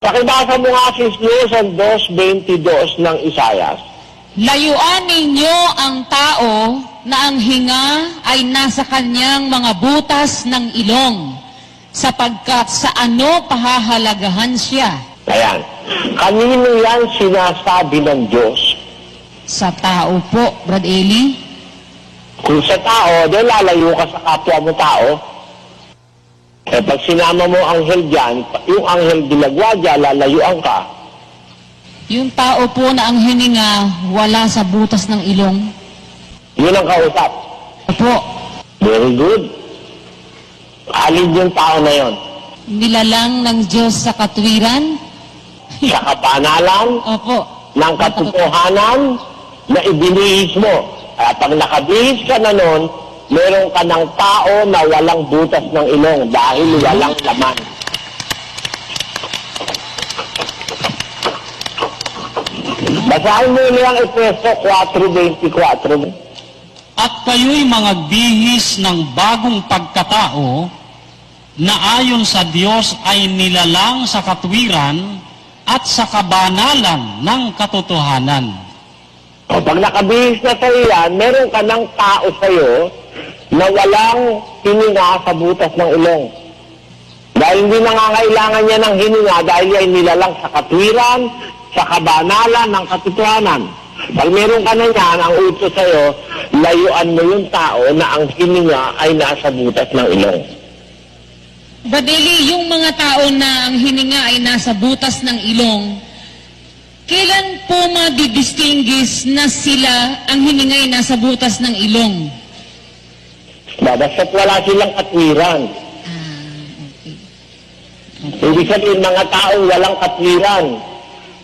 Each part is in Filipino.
Pakibasa mo nga si Susan 2:22 ng Isayas. Layuan ninyo ang tao na ang hinga ay nasa kanyang mga butas ng ilong, sapagkat sa ano pahahalagahan siya? Ayan. Kanino yan sinasabi ng Diyos? Sa tao po, Brad Eli. Kung sa tao, dahil lalayo ka sa kapwa mo tao. Eh, pag sinama mo ang anghel dyan, yung anghel dilagwadya, lalayuan ka. Yung tao po na ang hininga wala sa butas ng ilong. Yun ang kausap. Opo. Very good. Alin yung tao na yon? Nilalang ng Diyos sa katwiran. Sa kapanalan, Opo. ng katotohanan na ibinihis mo. At pag nakabihis ka na nun, meron ka ng tao na walang butas ng ilong dahil walang laman. Basahin mo niya ang Efeso 4:24. At kayo'y mga bihis ng bagong pagkatao na ayon sa Diyos ay nilalang sa katwiran at sa kabanalan ng katotohanan. O, pag nakabihis na sa'yo yan, meron ka ng tao sa'yo na walang hininga sa butas ng ilong. Dahil hindi nangangailangan niya ng hininga dahil ay nilalang sa katwiran, sa kabanalan ng katotohanan. Pag meron ka na yan, ang utos sa'yo, layuan mo yung tao na ang hininga ay nasa butas ng ilong. Brad Eli, yung mga tao na ang hininga ay nasa butas ng ilong, kailan po madidistinguish na sila ang hininga ay nasa butas ng ilong? Basta't wala silang katwiran. Hindi sabihin mga taong walang katwiran.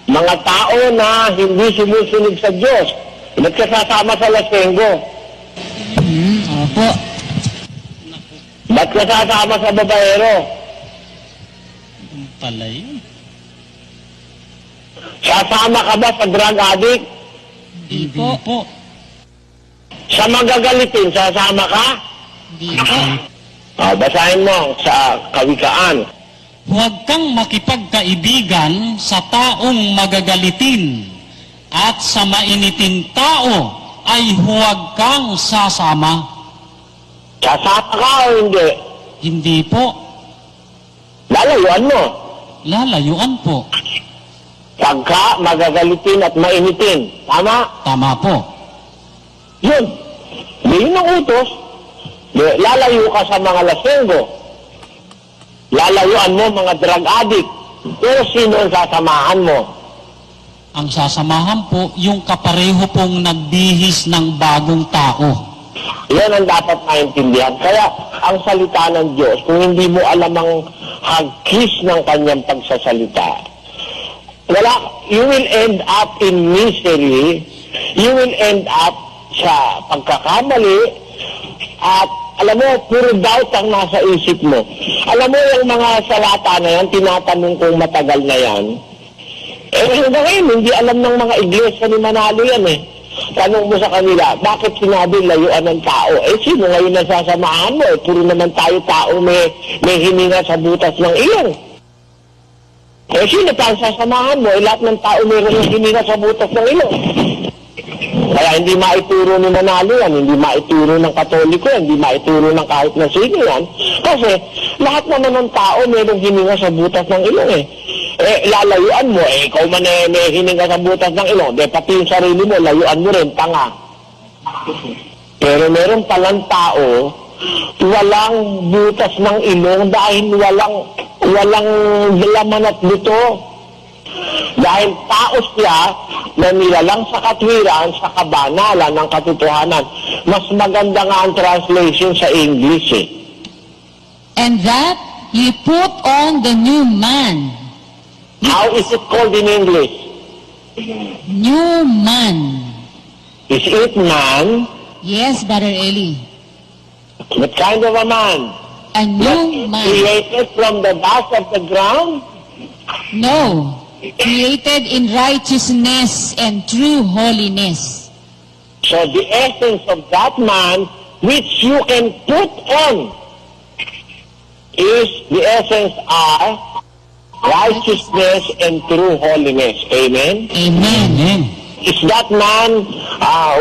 Mga tao na hindi sumusunod sa Diyos. Ba't ka sasama sa lasenggo? Opo. Ba't ka sasama sa babaero? Pala yun. Sasama ka ba sa drug addict? Di po. Sa magagalitin, sasama ka? Di po. Basahin mo sa Kawikaan. Huwag kang makipagkaibigan sa taong magagalitin at sa mainiting tao ay huwag kang sasama. Sasama ka o hindi? Hindi po. Lalayuan mo. Lalayuan po. Pagka magagalitin at mainitin. Tama? Tama po. Yun. Yun ang utos. Lalayo ka sa mga lasenggo. Lalayuan mo mga drug addict. Pero sino ang sasamahan mo? Ang sasamahan po, yung kapareho pong nagbihis ng bagong tao. Yan ang dapat maintindihan. Kaya ang salita ng Diyos, kung hindi mo alam ang hagkis ng kanyang pagsasalita, you will end up in misery, you will end up sa pagkakamali, at alam mo, puro doubt ang nasa isip mo. Alam mo, yung mga salata na yan, tinatanong kong matagal na yan, hanggang ngayon, hindi alam ng mga iglesia ni Manalo yan eh. Tanong mo sa kanila, bakit sinabi layuan ng tao? Sino ngayon nasasamahan mo? Puro naman tayo tao may hininga sa butas ng ilong. Sino pa ang sasamahan mo? Lahat ng tao mayroon hininga sa butas ng ilong. Kaya hindi maituro ni Manalo yan, hindi maituro ng Katoliko yan, hindi maituro ng kahit na sino yan. Kasi lahat naman ng tao mayroong hininga sa butas ng ilong eh. Lalayuan mo, ikaw man may hininga sa butas ng ilong, pati yung sarili mo, layuan mo rin, tanga. Pero meron palang tao, walang butas ng ilong dahil walang laman at buto. Dahil tao siya na nilalang sa katwiran, sa kabanalan ng katotohanan. Mas maganda nga ang translation sa English eh. And that ye put on the new man. How is it called in English? New man. Is it man? Yes, Brother Eli. What kind of a man? A new man. Created from the dust of the ground? No. Created in righteousness and true holiness. So the essence of that man which you can put on is the essence are righteousness and true holiness. Amen? Amen. Amen. Is that man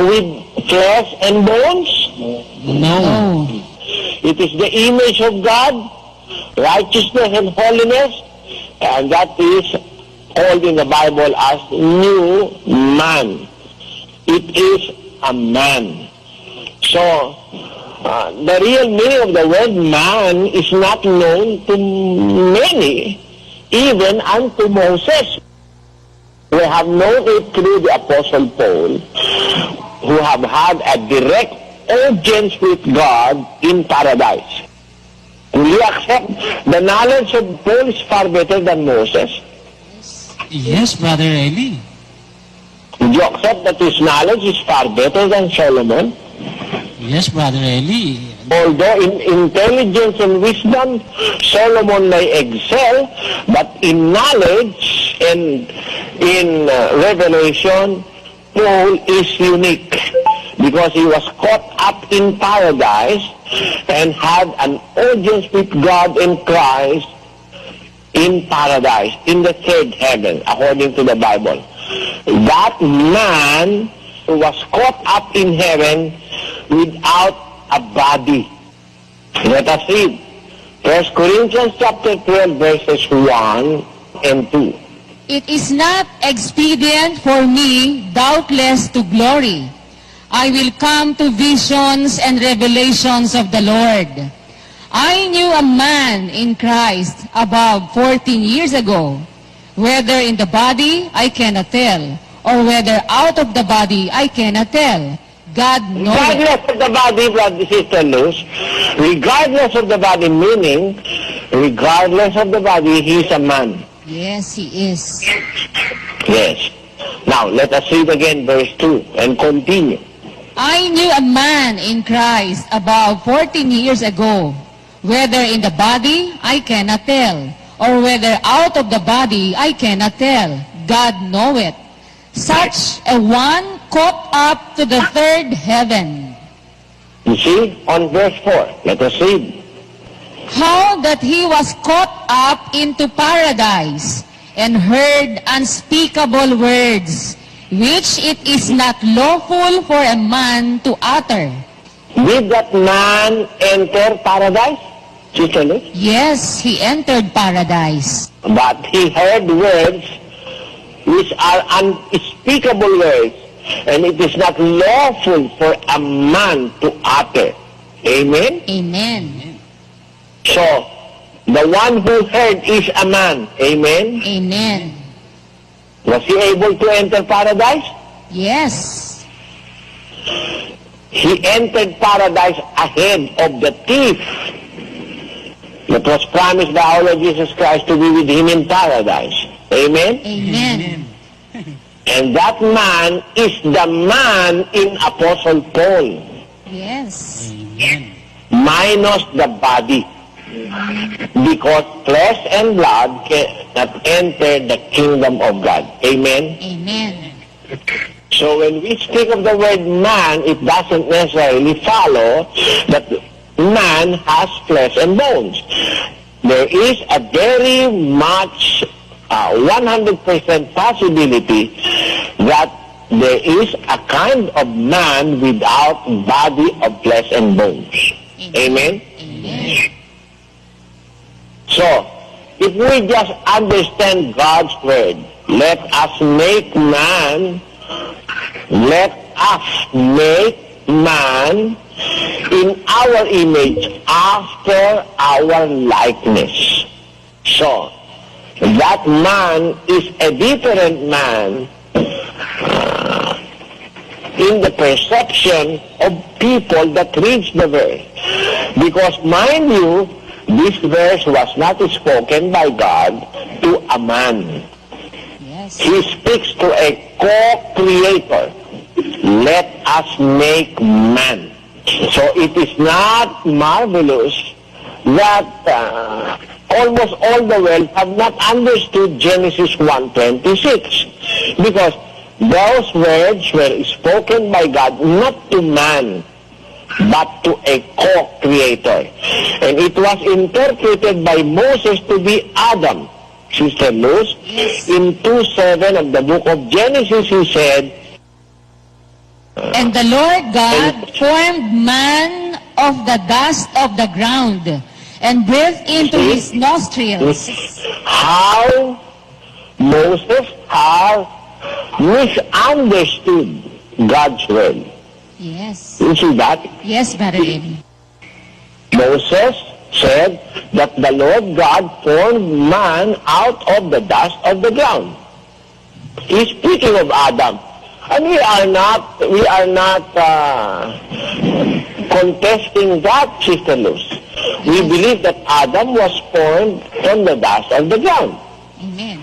with flesh and bones? No. Oh. It is the image of God, righteousness and holiness, and that is called in the Bible as new man. It is a man. So, the real meaning of the word man is not known to many, even unto Moses. We have known it through the Apostle Paul, who have had a direct audience with God in paradise. Will you accept the knowledge of Paul is far better than Moses? Yes, Brother Eli. Would you accept that his knowledge is far better than Solomon? Yes, Brother Eli. Although in intelligence and wisdom, Solomon may excel, but in knowledge and in revelation, Paul is unique because he was caught up in paradise and had an audience with God in Christ in paradise, in the third heaven, according to the Bible. That man was caught up in heaven without a body. Let us read 1 Corinthians chapter 12 verses 1 and 2. It is not expedient for me, doubtless, to glory. I will come to visions and revelations of the Lord. I knew a man in Christ about 14 years ago. Whether in the body, I cannot tell, or whether out of the body, I cannot tell. God knows. Regardless of the body, Brother Sister Luz, regardless of the body, meaning, regardless of the body, he is a man. Yes, he is. Yes. Now, let us read again verse 2 and continue. I knew a man in Christ about 14 years ago. Whether in the body, I cannot tell, or whether out of the body, I cannot tell. God knoweth. Such a one caught up to the third heaven. You see, on verse 4, let us read. How that he was caught up into paradise, and heard unspeakable words, which it is not lawful for a man to utter. Did that man enter paradise? Sister Luz? Yes, he entered paradise. But he heard words which are unspeakable words, and it is not lawful for a man to utter. Amen? Amen. So, the one who heard is a man. Amen? Amen. Was he able to enter paradise? Yes. He entered paradise ahead of the thief that was promised by our Lord Jesus Christ to be with him in paradise. Amen? Amen. And that man is the man in Apostle Paul, Yes. Amen. minus the body. Because flesh and blood cannot enter the kingdom of God. Amen? Amen. So when we speak of the word man, it doesn't necessarily follow that man has flesh and bones. There is a very much 100% possibility that there is a kind of man without body of flesh and bones. Amen? Amen. So, if we just understand God's word, let us make man in our image after our likeness. So, that man is a different man in the perception of people that reads the verse. Because, mind you, this verse was not spoken by God to a man. Yes. He speaks to a co-creator. Let us make man. So it is not marvelous that almost all the world have not understood Genesis 1:26, because those words were spoken by God not to man, but to a co-creator. And it was interpreted by Moses to be Adam. Sister Luz. Yes. In 2:7 of the book of Genesis, he said, And the Lord God formed man of the dust of the ground and breathed into his nostrils. how Moses has misunderstood God's word. Yes. You see that? Yes, Brother Eli. Moses said that the Lord God formed man out of the dust of the ground. He's speaking of Adam. And we are not contesting that, Sister Luz. We believe that Adam was formed from the dust of the ground. Amen.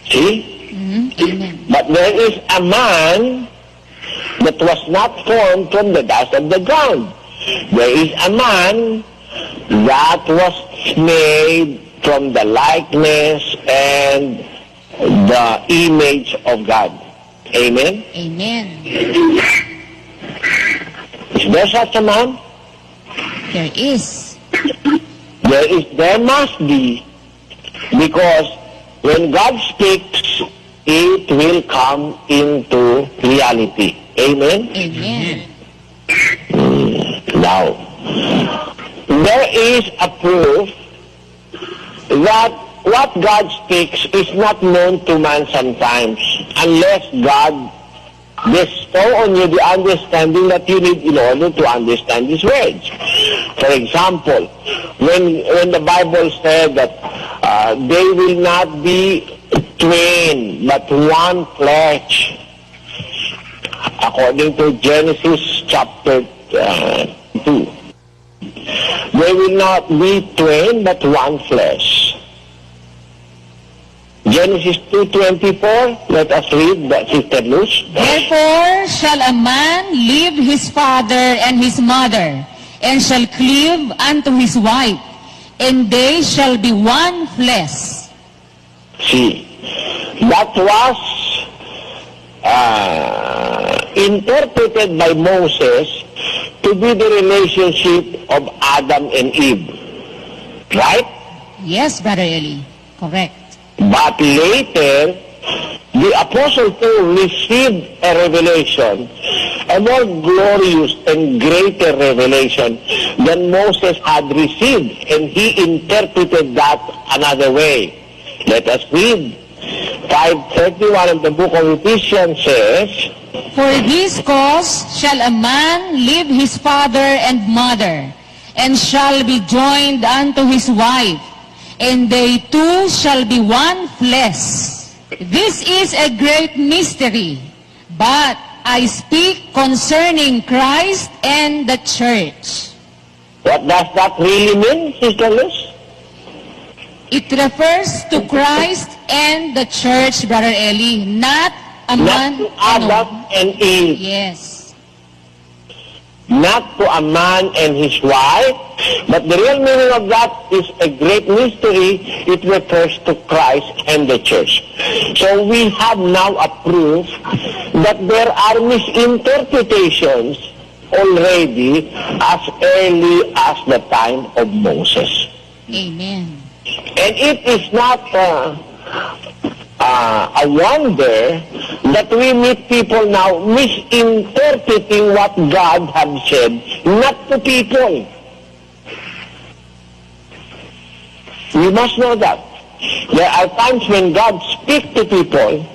See? Amen. But there is a man that was not formed from the dust of the ground. There is a man that was made from the likeness and the image of God. Amen? Amen. Is there such a man? There is. There must be, because when God speaks, it will come into reality. Amen? Amen. Now, there is a proof that what God speaks is not known to man sometimes, unless God bestow on you the understanding that you need in order to understand His words. For example, when the Bible said that they will not be twain, but one flesh, according to Genesis chapter 2. They will not be twain, but one flesh. Genesis 2:24, let us read that, Sister Luz. Therefore shall a man leave his father and his mother, and shall cleave unto his wife, and they shall be one flesh. See, that was interpreted by Moses to be the relationship of Adam and Eve. Right? Yes, Brother Eli. Correct. But later, the Apostle Paul received a revelation, a more glorious and greater revelation than Moses had received, and he interpreted that another way. Let us read. 5:31 of the book of Ephesians says, For this cause shall a man leave his father and mother, and shall be joined unto his wife, and they two shall be one flesh. This is a great mystery, but I speak concerning Christ and the church. what does that really mean, Sister Luz? It refers to Christ and the church, Brother Eli, not a man. Not to Adam and Eve. Yes. Not to a man and his wife, but the real meaning of that is a great mystery. It refers to Christ and the church. So we have now a proof that there are misinterpretations already as early as the time of Moses. Amen. And it is not a wonder that we meet people now misinterpreting what God has said, not to people. We must know that. There are times when God speaks to people,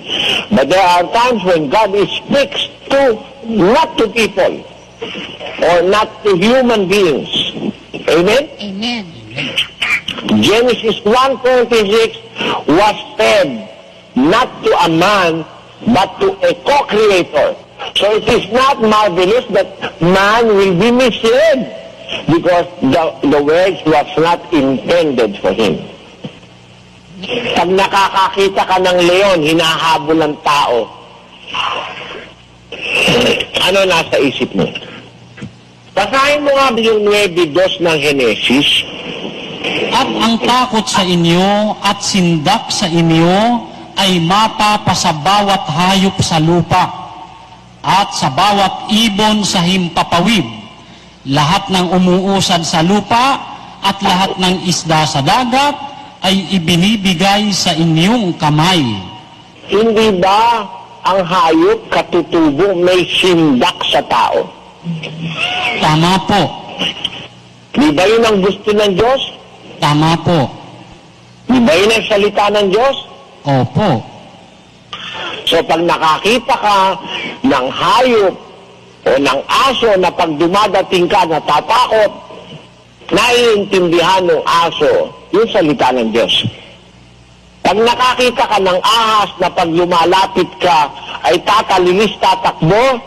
but there are times when God speaks to not to people or not to human beings. Amen? Amen. Genesis 1:26 was said not to a man, but to a co-creator. So it is not marvelous that man will be misled, because the words was not intended for him. Pag nakakakita ka ng leon, hinahabol ng tao, ano nasa isip mo? Basahin mo nga yung 9:2 ng Genesis. At ang takot sa inyo at sindak sa inyo ay mapapa sa bawat hayop sa lupa at sa bawat ibon sa himpapawid, lahat ng umuusad sa lupa at lahat ng isda sa dagat ay ibinibigay sa inyong kamay. Hindi ba ang hayop katutubo may sindak sa tao? Tama po. Di ba yun ang gusto ng Diyos? Tama po. Di ba yun ang salita ng Diyos? Opo. So pag nakakita ka ng hayop o ng aso na pag dumadating ka natatakot, naiintindihan ng aso yung salita ng Diyos. Pag nakakita ka ng ahas na pag lumalapit ka ay tatalilis, tatakbo,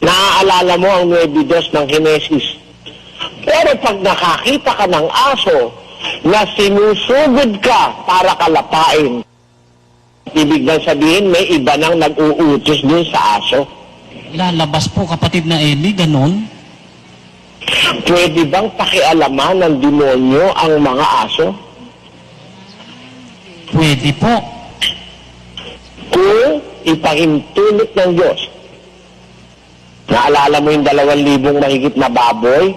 naaalala mo ang 9:2 ng Henesis. Pero pag nakakita ka ng aso na sinusugod ka para kalapain, ibig bang sabihin may iba nang nag-uutos din sa aso? Lalabas po, kapatid na Eli, ganun? Pwede bang pakialaman ng demonyo ang mga aso? Pwede po. Kung ipahintulot ng Diyos. Naalala mo yung 2,000 mahigit na baboy?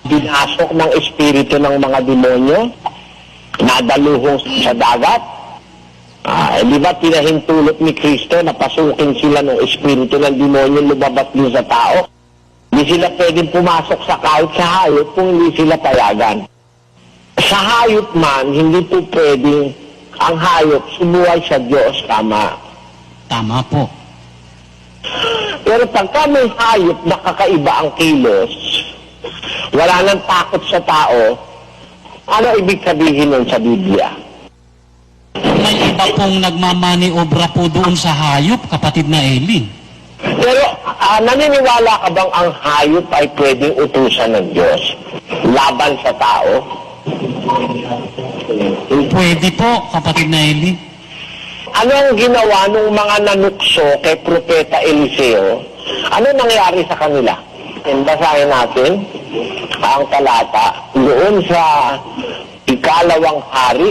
Pinasok ng espiritu ng mga demonyo? Nadaluhong sa dagat? Di ba pinahintulot ni Kristo na pasukin sila ng espiritu ng demonyo lumabas din sa tao? Hindi sila pwedeng pumasok sa kahit sa hayop kung hindi sila payagan. Sa hayop man, hindi po pwedeng ang hayop sumuway sa Diyos, tama. Tama po. Pero pagka may hayop na kakaiba ang kilos, wala nang takot sa tao, ano ibig sabihin nun sa Biblia? May iba pong nagmamaniobra po doon sa hayop, kapatid na Eli. Pero naniniwala ka bang ang hayop ay pwedeng utusan ng Diyos laban sa tao? Pwede po, kapatid na Eli. Ano ang ginawa ng mga nanukso kay Propeta Eliseo? Ano nangyari sa kanila? Basahin natin ang talata doon sa Ikalawang Hari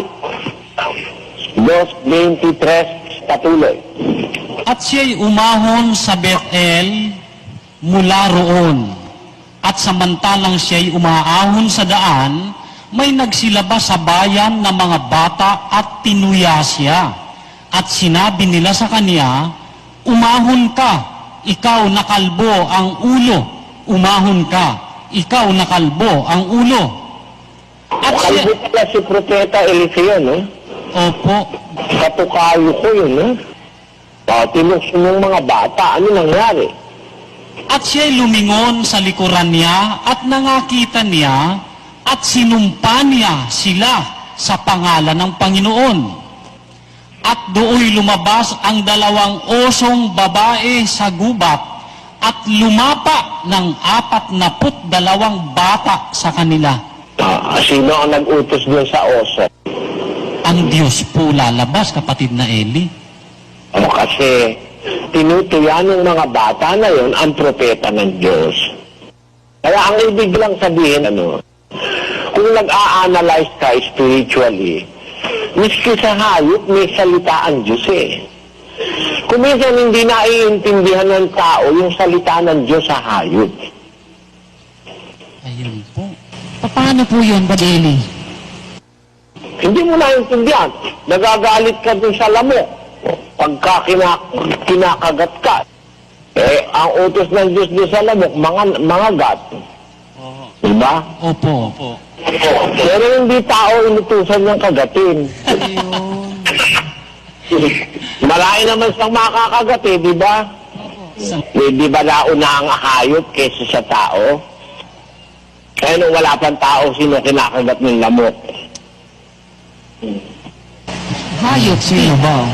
2:23, patuloy. At siya'y umahon sa Bethel mula roon. At samantalang siya'y umaahon sa daan, may nagsilabas sa bayan ng mga bata at tinuya siya. At sinabi nila sa kanya, umahon ka, ikaw na kalbo ang ulo. Umahon ka, ikaw na kalbo ang ulo. At siya... Kalbo pala si Propeta Eliseo, no? Opo. Katukayo ko yun, no? Tinukso ng mga bata, ano nangyari? At siya'y lumingon sa likuran niya at nangakita niya at sinumpa niya sila sa pangalan ng Panginoon. At dooy lumabas ang 2 osong babae sa gubat at lumapa ng 42 bata sa kanila. Sino ang nag-utos doon sa oso? Ang Diyos po lalabas, kapatid na Eli. Kasi tinutuyan ng mga bata na yon ang propeta ng Diyos. Kaya ang ibig lang sabihin, kung nag-a-analyze ka spiritually, miski sa hayop, may salita ang Diyos eh. Kung minsan hindi naiintindihan ng tao yung salita ng Diyos sa hayop. Ayun po. Paano po yun, Badeli? Hindi mo naiintindihan. Nagagalit ka dun sa lamok. Pagka kinakagat ka, ang utos ng Diyos doon sa lamok, mga gat. Diba? Opo. Opo. Pero hindi tao inutusan niyang kagatin. Malayo naman siyang makakagat eh, di ba? Di ba nauna ang hayop kaysa sa tao? Kaya nung wala pang tao, sino kinakagat ng lamok? Hayop. Sino ba?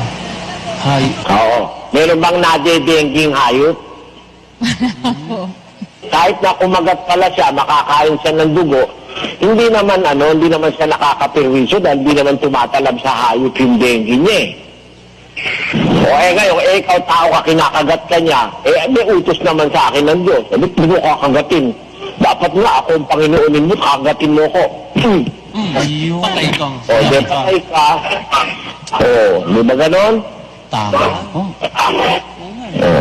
Oo. Meron bang nadedengking hayop? Kahit na kumagat pala siya, makakain siya ng dugo, hindi naman siya nakakapirwisyo dahil hindi naman tumatalab sa hayop yung dengue niya eh. O ngayon, ikaw tao ka, kinakagat ka niya, may utos naman sa akin ng Diyos. Sabi, hindi mo kakagatin. Dapat nga ako ang Panginoon mo, kakagatin mo ko. Ayun. Patay ka. O, di patay ka. O, di ba ganon? Tama po.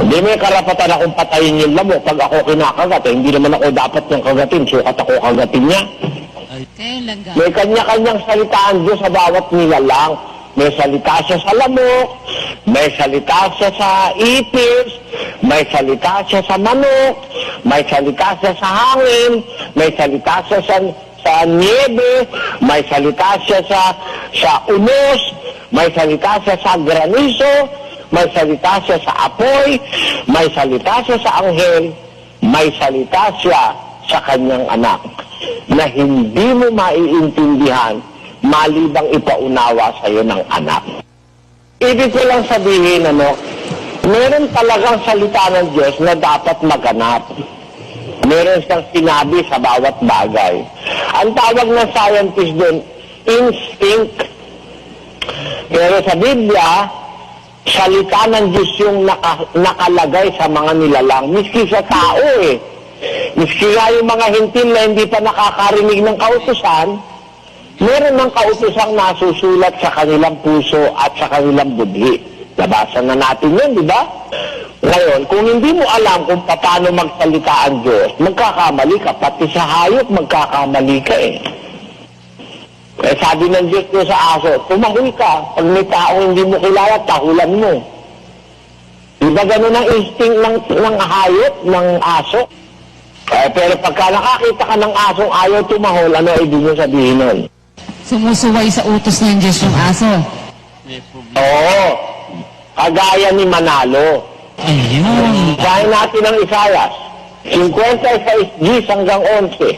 Di may karapatan akong patayin yung lamok pag ako kinakagat. Hindi naman ako dapat niyang kagatin. Sukat ako kagatin niya. Ay, Kailan ga? May kanya-kanyang salita ang Diyos sa bawat nilalang. May salita siya sa lamok, may salita siya sa ipis, may salita siya sa manok, may salita siya sa hangin, may salita siya sa niebe, may salita siya sa unos, may salita siya sa granizo, may salita siya sa apoy, may salita siya sa anghel, may salita siya sa kanyang anak na hindi mo maiintindihan malibang ipaunawa sa iyo ng anak. Ibig ko lang sabihin, meron talagang salita ng Diyos na dapat maganap. Meron siyang sinabi sa bawat bagay. Ang tawag ng scientist doon, instinct. Pero sa Biblia, salita ng Diyos yung nakalagay sa mga nilalang. Miski sa tao Miski nga yung mga hintil na hindi pa nakakarinig ng kautusan, meron ng kautusang nasusulat sa kanilang puso at sa kanilang budhi. Labasan na natin yun, di ba? Ngayon, kung hindi mo alam kung paano magsalita ang Diyos, magkakamali ka. Pati sa hayop, magkakamali ka sabi ng Diyos ko sa aso, tumahul ka. Pag may taong hindi mo kilala, tahulan mo. Di ba ganun ang instinct ng hayop, ng aso? Pero pagka nakakita ka ng asong ayaw tumahol, ano ibig mo sabihin nun? Sumusuway sa utos ng Diyos yung aso. Oo. Kagaya ni Manalo. Ayun. Basahin natin ang Isayas. 56 hanggang 11.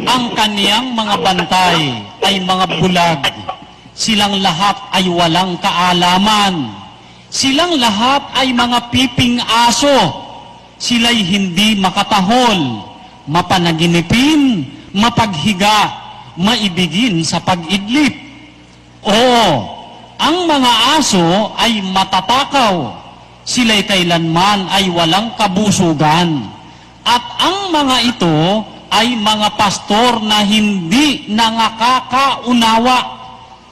Ang kaniyang mga bantay ay mga bulag. Silang lahat ay walang kaalaman. Silang lahat ay mga piping aso. Sila'y hindi makatahol, mapanaginipin, mapaghiga, maibigin sa pag-idlip. Oo, ang mga aso ay matatakaw. Sila'y kailanman ay walang kabusugan. At ang mga ito ay mga pastor na hindi nakakaunawa.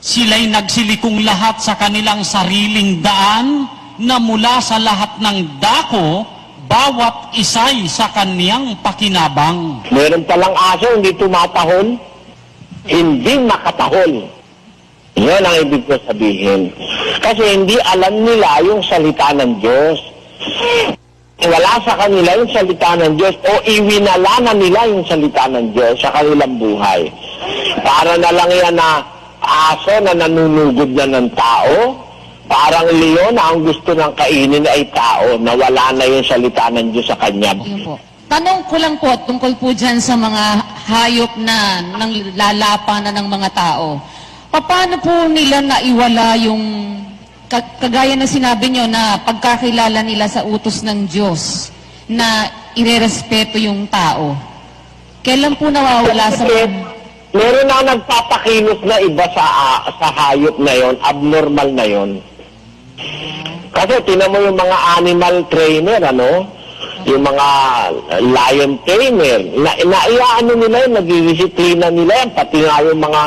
Sila'y nagsilikong lahat sa kanilang sariling daan na mula sa lahat ng dako, bawat isa'y sa kaniyang pakinabang. Meron palang aso hindi tumatahol, hindi makatahol. Yan ang ibig ko sabihin. Kasi hindi alam nila yung salita ng Diyos. Wala sa kanila yung salita ng Diyos o iwinala na nila yung salita ng Diyos sa kanilang buhay. Para na lang yan na aso na nanunugod na ng tao, parang leon na ang gusto ng kainin ay tao, na wala na yung salita ng Diyos sa kanya. Yun po. Tanong ko lang po, tungkol po dyan sa mga hayop na nang lalapanan ng mga tao. Paano po nila naiwala yung, kagaya na sinabi nyo, na pagkakilala nila sa utos ng Diyos, na irerespeto yung tao? Kailan po nawawala sa... Meron na nagpapakilos na iba sa hayop na yon, abnormal na yon. Kasi tinan mo yung mga animal trainer, yung mga lion trainer, naiyaano nila yun, nagdidisiplina nila yan, pati nga yung mga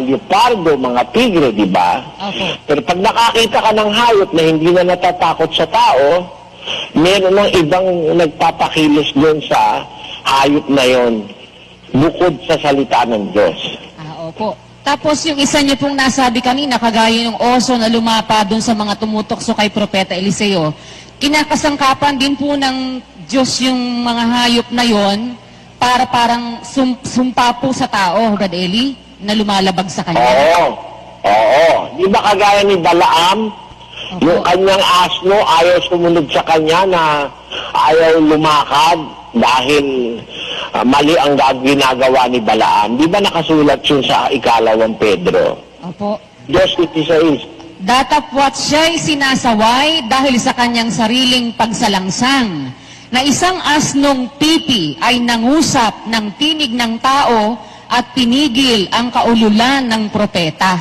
leopardo, mga tigre, di ba? Okay. Pero pag nakakita ka ng hayop na hindi na natatakot sa tao, meron ng ibang nagpapakilos doon sa hayop na yon, bukod sa salita ng Diyos. Opo. Tapos yung isa niyo pong nasabi kanina, kagaya yung oso na lumapa doon sa mga tumutokso kay Propeta Eliseo, kinakasangkapan din po ng Diyos yung mga hayop na yon para parang sumpa po sa tao, Brad Eli, na lumalabag sa kanya. Oo. Di ba kagaya ni Balaam, yung kanyang asno ayaw sumunod sa kanya na ayaw lumakad dahil mali ang ginagawa ni Balaam. Di ba nakasulat yun sa 2 Pedro? Opo. 2:16. Datapwat siya'y sinasaway dahil sa kanyang sariling pagsalangsang, na isang asnong pipi ay nangusap ng tinig ng tao at pinigil ang kaululan ng propeta.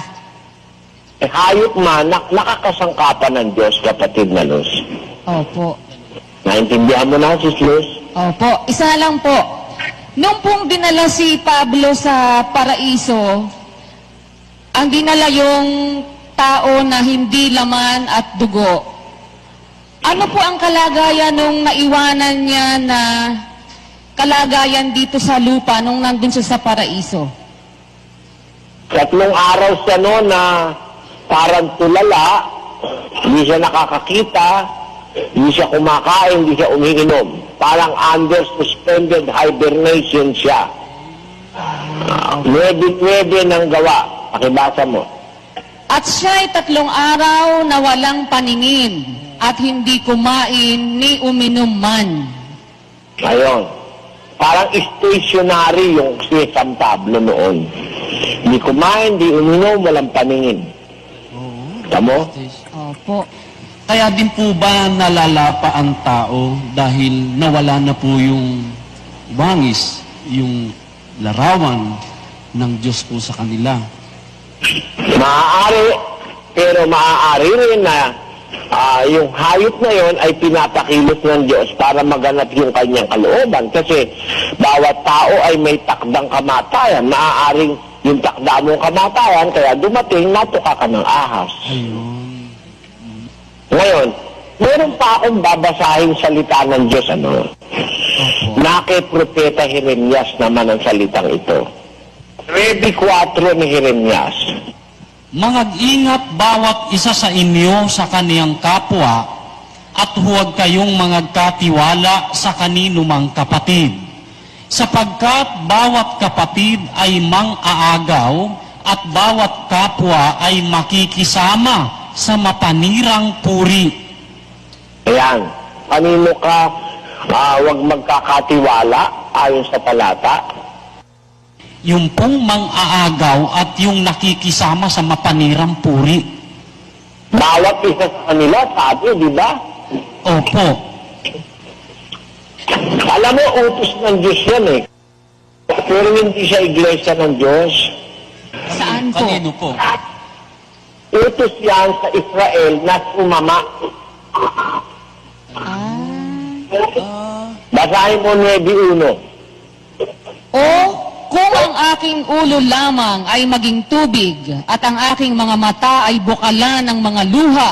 Hayop man, nakakasangkapan ng Diyos, kapatid na Luz. Opo. Naintindihan mo na, Sis Luz? Opo. Isa lang po. Nung pong dinala si Pablo sa paraiso, ang dinala yung tao na hindi laman at dugo. Ano po ang kalagayan nung naiwanan niya na kalagayan dito sa lupa nung nandun siya sa paraiso? 3 araw siya no na parang tulala, hindi siya nakakakita, hindi siya kumakain, hindi siya umiinom. Parang under suspended hibernation siya. 9 ng gawa. Pakibasa mo. At siya'y 3 araw na walang paningin at hindi kumain ni uminom man. Ayun. Parang stationary yung si San Pablo noon. Hindi kumain, hindi uminom, walang paningin. Tamo? Opo. Kaya din po ba nalalapa ang tao dahil nawala na po yung bangis, yung larawan ng Diyos po sa kanila? Maaari, pero maaari rin na yung hayop na yon ay pinapakilos ng Diyos para maganap yung kanyang kalooban. Kasi bawat tao ay may takdang kamatayan. Maaaring yung takda mong kamatayan, kaya dumating, natuka ka ng ahas. Ayun. Ngayon, meron pa akong babasahin salita ng Diyos, ano? Nakay Propeta Jeremias naman ang salitang ito. 9:4 ni Jeremias. Mangag-ingat bawat isa sa inyo sa kaniyang kapwa at huwag kayong mangagkatiwala sa kanino mang kapatid. Sapagkat bawat kapatid ay mang-aagaw at bawat kapwa ay makikisama sa mapanirang puri. Ayan. Kanino ka huwag magkakatiwala ayon sa talata? Yung pong mang-aagaw at yung nakikisama sa mapanirang puri. Bawat isa sa kanila, sabi, di ba? Opo. Alam mo, utos ng Diyos yan eh. Pero hindi siya iglesia ng Diyos. Saan po? Kanino po? Utos yan sa Israel na sumama. Basahin mo 9:1. O kung ang aking ulo lamang ay maging tubig at ang aking mga mata ay bukalan ng mga luha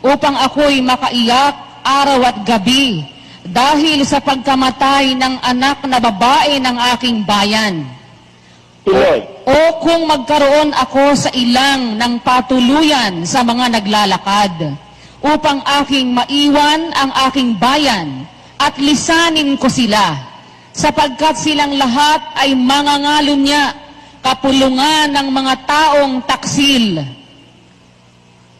upang ako'y makaiyak araw at gabi dahil sa pagkamatay ng anak na babae ng aking bayan. Tuloy. O kung magkaroon ako sa ilang ng patuluyan sa mga naglalakad upang aking maiwan ang aking bayan at lisanin ko sila, sapagkat silang lahat ay mangangalo niya, kapulungan ng mga taong taksil.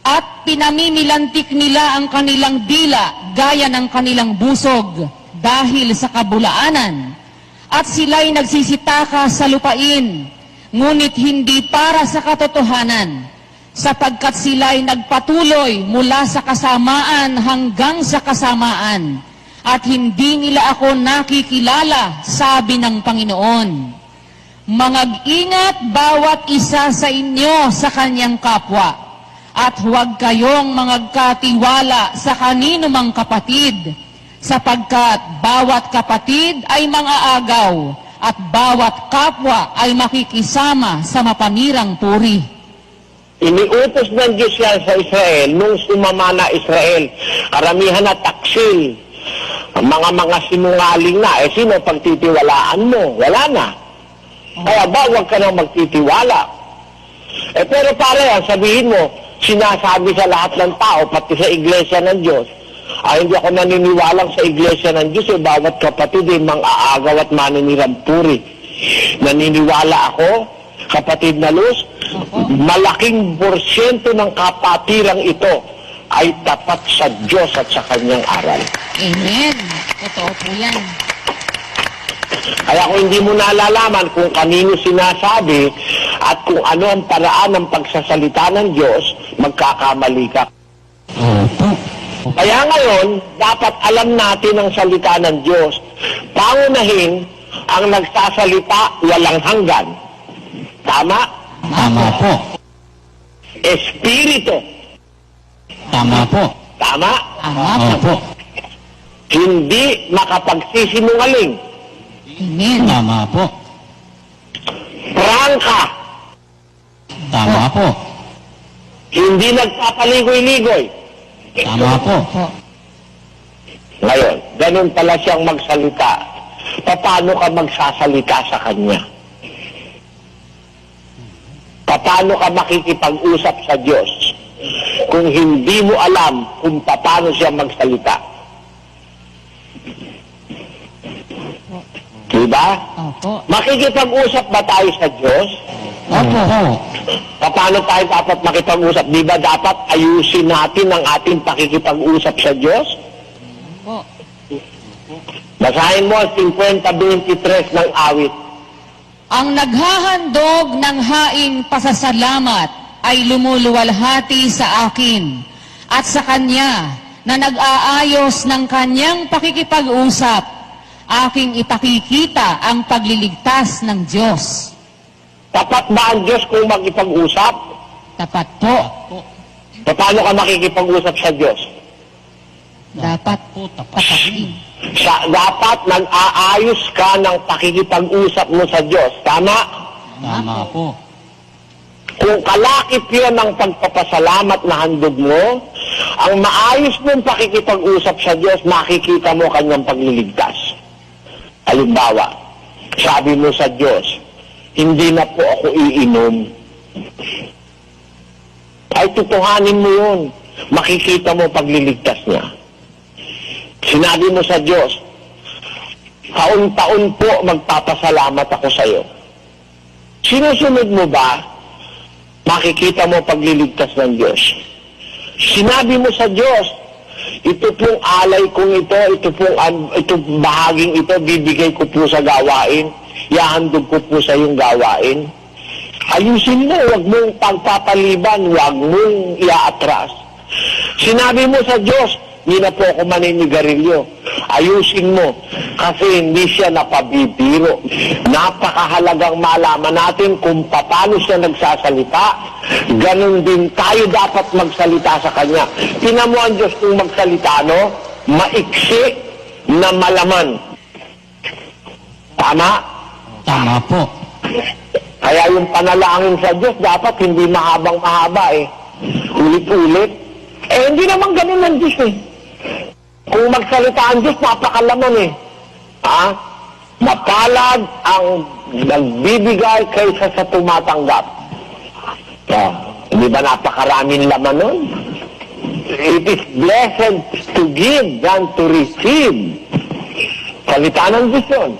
At pinamimilantik nila ang kanilang dila gaya ng kanilang busog dahil sa kabulaanan. At sila'y nagsisitaka sa lupain, ngunit hindi para sa katotohanan, sapagkat sila'y nagpatuloy mula sa kasamaan hanggang sa kasamaan. At hindi nila ako nakikilala, sabi ng Panginoon. Mangag-ingat bawat isa sa inyo sa kanyang kapwa, at huwag kayong mangagkatiwala sa kanino mang kapatid, sapagkat bawat kapatid ay mang-aagaw, at bawat kapwa ay makikisama sa mapanirang puri. Iniutos ng Diyos yan sa Israel nung sumama na Israel. Karamihan na taksil. Mga sinungaling na, sino pagtitiwalaan mo? Wala na. Kaya ba, huwag ka nang magtitiwala. Pero para yan, sabihin mo, sinasabi sa lahat ng tao, pati sa iglesia ng Diyos, hindi ako naniniwalang sa iglesia ng Diyos, bawat kapatid ay mang-aagaw at maninirang puri. Naniniwala ako, kapatid na Luz, malaking porsyento ng kapatirang ito ay tapat sa Diyos at sa kanyang aral. Amen. Totoo po yan. Kaya kung hindi mo nalalaman kung kanino sinasabi at kung ano ang paraan ng pagsasalita ng Diyos, magkakamali ka. Opo. Kaya ngayon, dapat alam natin ang salita ng Diyos. Pangunahin ang nagsasalita walang hanggan. Tama? Tama po. Espiritu. Tama po. Tama? Opo. Hindi makapagsisinungaling. Amen. Tama po. Prangka. Tama po. Hindi nagpapaligoy-ligoy. Tama po. Opo. Ngayon, ganun pala siyang magsalita. Paano ka magsasalita sa Kanya? Paano ka makikipag-usap sa Diyos kung hindi mo alam kung paano siya magsalita? Diba? Opo. Makikipag-usap ba tayo sa Diyos? Opo. Paano tayo dapat makipag-usap? Di ba dapat ayusin natin ang ating pakikipag-usap sa Diyos? Opo. Basahin mo ang 50:23 ng awit. Ang naghahandog ng haing pasasalamat ay lumuluwalhati sa akin at sa kanya na nag-aayos ng kanyang pakikipag-usap, aking ipakikita ang pagliligtas ng Diyos. Tapat ba ang Diyos kung makipag-usap? Tapat po. Paano ka makikipag-usap sa Diyos? Dapat po tapatin. Dapat nag-aayos ka ng pakikipag-usap mo sa Diyos. Tama? Tama po. Kung kalakip yun ang pagpapasalamat na handog mo, ang maayos mong pakikipag-usap sa Diyos, makikita mo kanyang pagliligtas. Halimbawa, sabi mo sa Diyos, hindi na po ako iinom. Ay, tutuhanin mo yun. Makikita mo pagliligtas niya. Sinabi mo sa Diyos, taon-taon po magpapasalamat ako sa iyo. Sinusunod mo ba? Makikita mo pagliligtas ng Diyos. Sinabi mo sa Diyos, ito pong alay kong ito bahaging ito, bibigay ko po sa gawain, ihahandog ko po sa iyong gawain. Ayusin mo, huwag mong pagpapaliban, huwag mong iaatras. Sinabi mo sa Diyos, hindi na po ako maninigarilyo. Ayusin mo, kasi hindi siya napabibiro. Napakahalagang malaman natin kung paano siya nagsasalita. Ganon din tayo dapat magsalita sa Kanya. Tingnan mo ang Diyos kung magsalita, no? Maiksi na malaman. Tama? Tama po. Kaya yung panalangin sa Diyos, dapat hindi mahabang-mahaba eh. Ulit-ulit. Hindi naman ganun ang Diyos eh. Kung magsalita ang Diyos, napakalaman eh. Mapalad ang nagbibigay kaysa sa tumatanggap. Hindi ba napakaraming laman nun? It is blessed to give than to receive. Salita ng Diyos yun.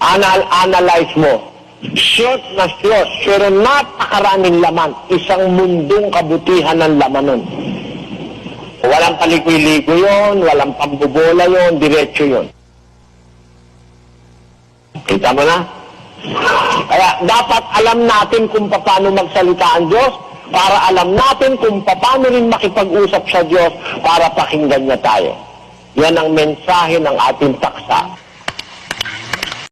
Analyze mo. Short na short, pero napakaraming laman. Isang mundong kabutihan ng laman nun. Walang paligoy-ligoy yun, walang pambubola yun, diretso yun. Kita mo na? Kaya dapat alam natin kung paano magsalita ang Diyos, para alam natin kung paano rin makipag-usap sa Diyos para pakinggan niya tayo. Yan ang mensahe ng ating paksa.